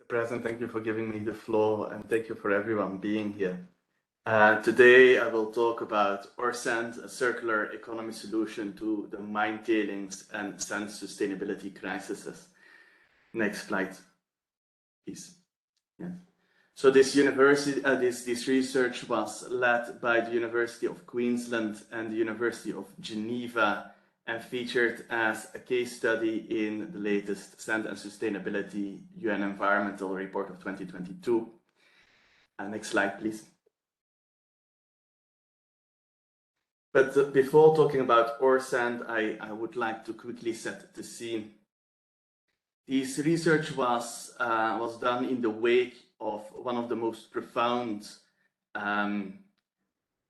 present. Thank you for giving me the floor, and thank you for everyone being here. Today, I will talk about ore sand, a circular economy solution to the mine tailings and sand sustainability crises. Next slide, please. Yeah. So this university, this research was led by the University of Queensland and the University of Geneva, and featured as a case study in the latest Sand and Sustainability UN Environmental Report of 2022. Next slide, please. But before talking about ore sand, I would like to quickly set the scene. This research was done in the wake of one of the most profound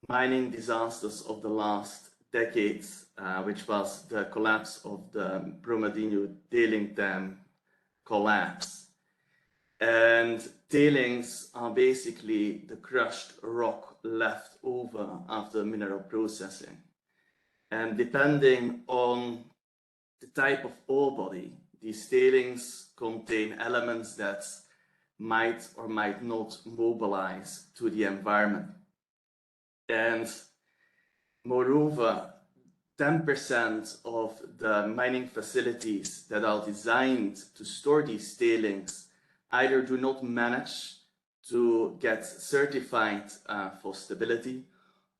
mining disasters of the last decades, which was the collapse of the Brumadinho tailing dam collapse. And tailings are basically the crushed rock left over after mineral processing. And depending on the type of ore body, these tailings contain elements that might or might not mobilize to the environment. And moreover, 10% of the mining facilities that are designed to store these tailings either do not manage to get certified for stability,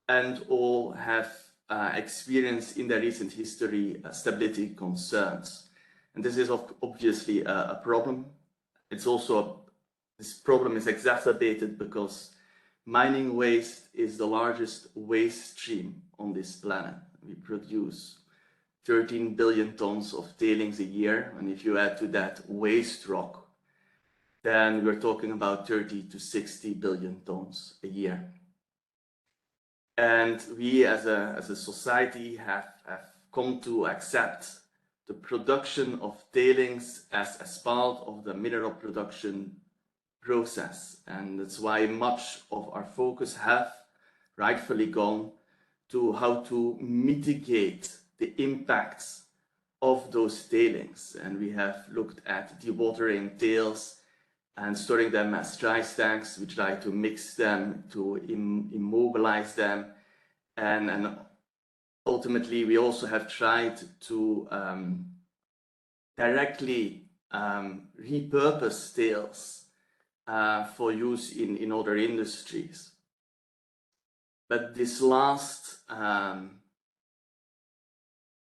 and or have experienced in their recent history stability concerns. And this is obviously a problem. It's also, this problem is exacerbated because mining waste is the largest waste stream on this planet. We produce 13 billion tons of tailings a year, and if you add to that waste rock, then we're talking about 30 to 60 billion tons a year. And we as a society have come to accept the production of tailings as part of the mineral production process. And that's why much of our focus have rightfully gone to how to mitigate the impacts of those tailings. And we have looked at dewatering tails and storing them as dry stacks. We try to mix them, to immobilize them. And ultimately, we also have tried to directly repurpose tails for use in other industries. But this last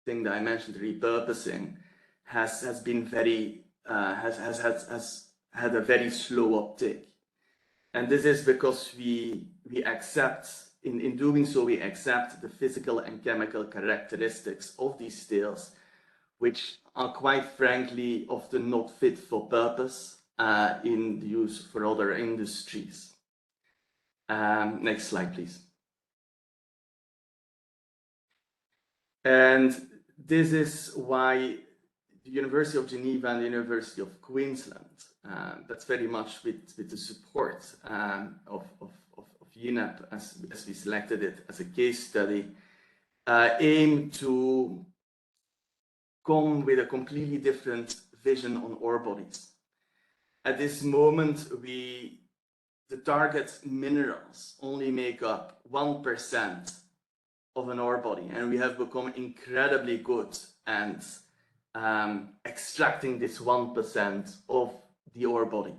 thing that I mentioned, repurposing, has been very has had a very slow uptake. And this is because we accept, in doing so, we accept the physical and chemical characteristics of these tails, which are quite frankly often not fit for purpose in the use for other industries. Next slide, please. And this is why the University of Geneva and the University of Queensland, that's very much with the support of UNEP, as we selected it as a case study, aim to come with a completely different vision on ore bodies. At this moment, the target minerals only make up 1% of an ore body, and we have become incredibly good at extracting this 1% of the ore body.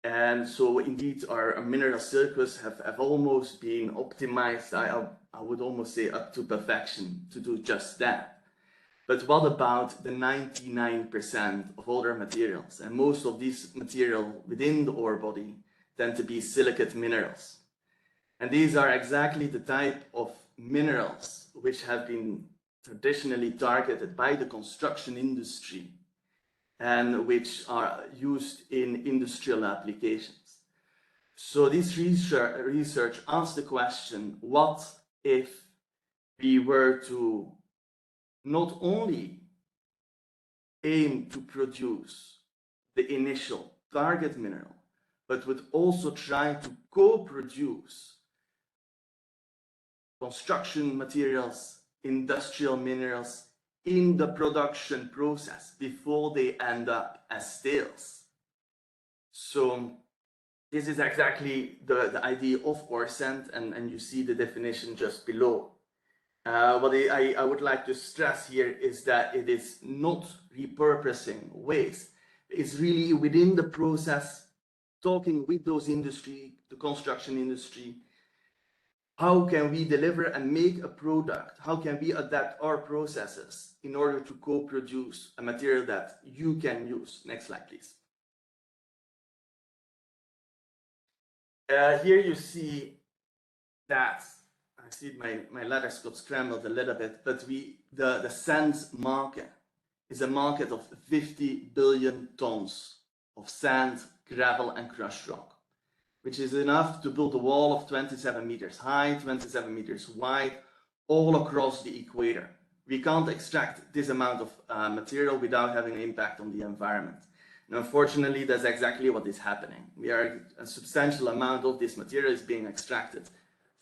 And so indeed our mineral circuits have almost been optimized, I would almost say up to perfection, to do just that. But what about the 99% of other materials? And most of these material within the ore body tend to be silicate minerals. And these are exactly the type of minerals which have been traditionally targeted by the construction industry and which are used in industrial applications. So this research asks the question, what if we were to not only aim to produce the initial target mineral, but would also try to co-produce construction materials, industrial minerals in the production process before they end up as tails. So this is exactly the idea of ore sand, and you see the definition just below. What I would like to stress here is that it is not repurposing waste. It's really within the process, talking with those industry, the construction industry, how can we deliver and make a product? How can we adapt our processes in order to co-produce a material that you can use? Next slide, please. Here you see that, I see my letters got scrambled a little bit, but the sand market is a market of 50 billion tons of sand, gravel, and crushed rock, which is enough to build a wall of 27 meters high, 27 meters wide, all across the equator. We can't extract this amount of material without having an impact on the environment. And unfortunately, that's exactly what is happening. A substantial amount of this material is being extracted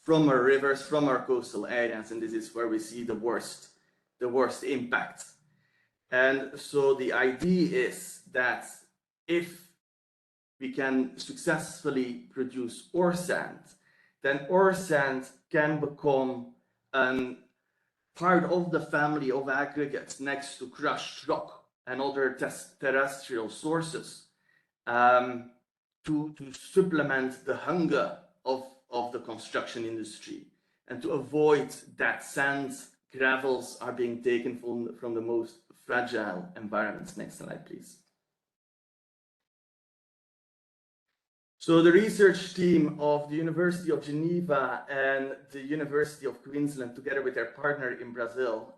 from our rivers, from our coastal areas, and this is where we see the worst impact. And so the idea is that if we can successfully produce ore sand, then ore sand can become a part of the family of aggregates next to crushed rock and other terrestrial sources to supplement the hunger of the construction industry and to avoid that sand, gravels are being taken from the most fragile environments. Next slide, please. So the research team of the University of Geneva and the University of Queensland, together with their partner in Brazil,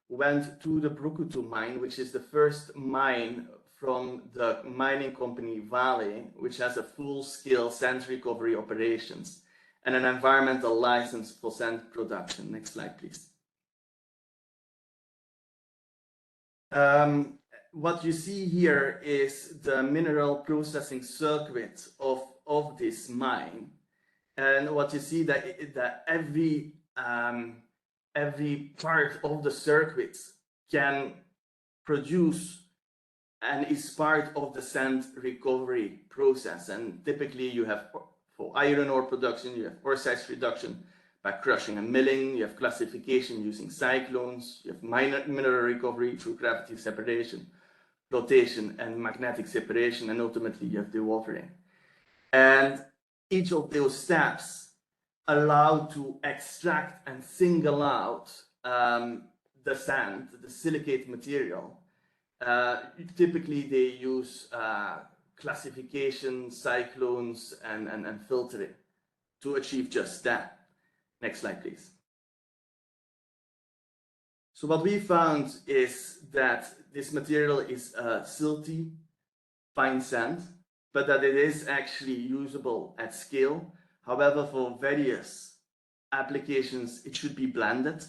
went to the Brucutu mine, which is the first mine from the mining company Vale, which has a full-scale sand recovery operations and an environmental license for sand production. Next slide, please. What you see here is the mineral processing circuit of this mine, and what you see that every part of the circuit can produce and is part of the sand recovery process. And typically you have, for iron ore production, you have ore size reduction by crushing and milling, you have classification using cyclones, you have mineral recovery through gravity separation, flotation and magnetic separation, and ultimately you have dewatering. And each of those steps allow to extract and single out the sand, the silicate material. Typically they use classification, cyclones, and filtering to achieve just that. Next slide, please. So what we found is that this material is silty, fine sand, but that it is actually usable at scale. However, for various applications, it should be blended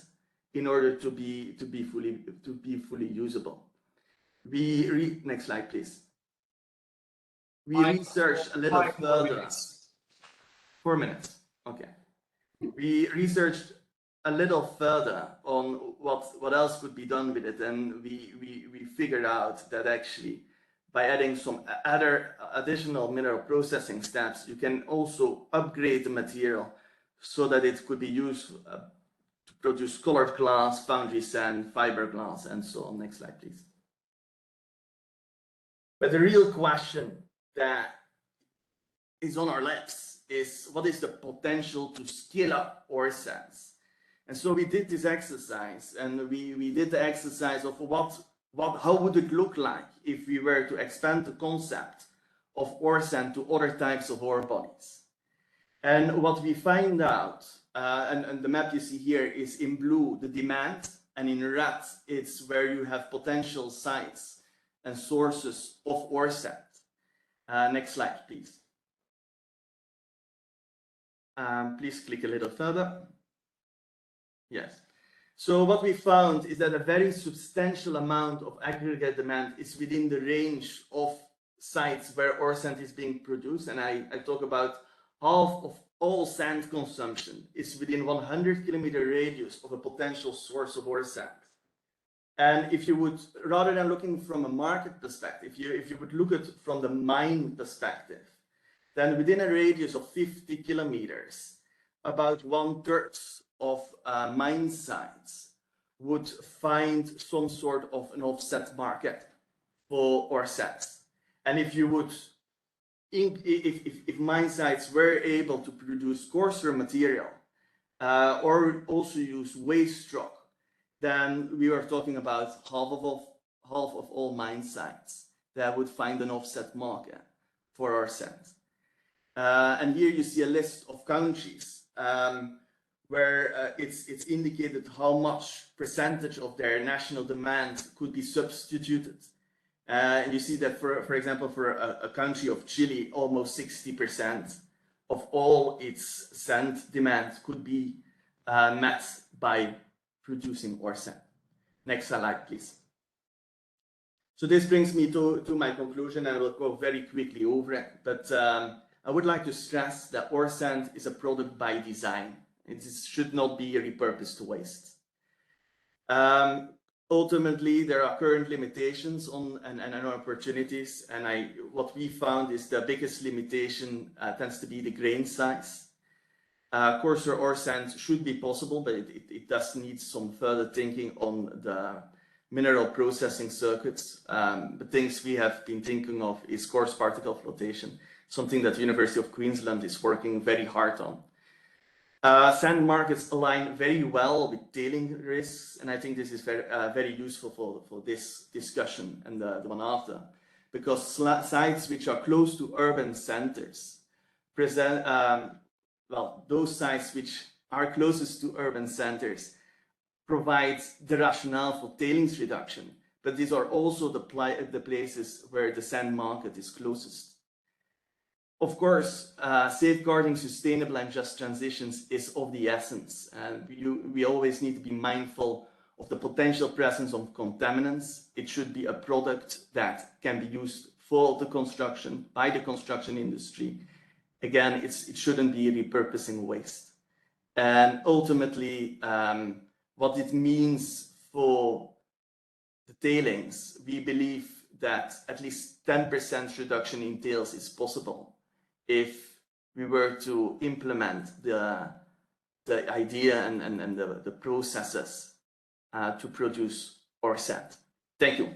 in order to be fully usable. Next slide, please. We researched a little further. 4 minutes. Okay. We researched a little further on what else could be done with it, and we figured out that actually by adding some additional mineral processing steps, you can also upgrade the material so that it could be used to produce colored glass, foundry sand, fiberglass, and so on. Next slide, please. But the real question that is on our lips is, what is the potential to scale up ore sands? And so we did this exercise, and we did the exercise of how would it look like if we were to expand the concept of ore sand to other types of ore bodies. And what we find out, and the map you see here is in blue, the demand, and in red, it's where you have potential sites and sources of ore sand. Next slide, please. Please click a little further. Yes. So what we found is that a very substantial amount of aggregate demand is within the range of sites where ore sand is being produced. And I talk about half of all sand consumption is within 100-kilometer radius of a potential source of ore sand. And if you would, rather than looking from a market perspective, if you would look at from the mine perspective, then within a radius of 50 kilometers, about 1/3 of mine sites would find some sort of an offset market for ore sets. And if you would, if mine sites were able to produce coarser material or also use waste rock, then we are talking about half of all mine sites that would find an offset market for our sets. And here you see a list of countries where it's indicated how much percentage of their national demand could be substituted. And you see that, for example, for a country of Chile, almost 60% of all its sand demand could be met by producing ore sand. Next slide, please. So this brings me to my conclusion, and I will go very quickly over it. But I would like to stress that ore sand is a product by design. It should not be repurposed to waste. Ultimately, there are current limitations on and opportunities, and what we found is the biggest limitation tends to be the grain size. Coarser ore sand should be possible, but it does need some further thinking on the mineral processing circuits. The things we have been thinking of is coarse particle flotation, something that the University of Queensland is working very hard on. Sand markets align very well with tailing risks, and I think this is very useful for this discussion and the one after, because sites which are close to urban centers present, those sites which are closest to urban centers provide the rationale for tailings reduction, but these are also the places where the sand market is closest. Of course, safeguarding sustainable and just transitions is of the essence, and we always need to be mindful of the potential presence of contaminants. It should be a product that can be used for the construction, by the construction industry. Again, it shouldn't be repurposing waste. And ultimately, what it means for the tailings, we believe that at least 10% reduction in tails is possible if we were to implement the idea and the processes to produce ore sand. Thank you.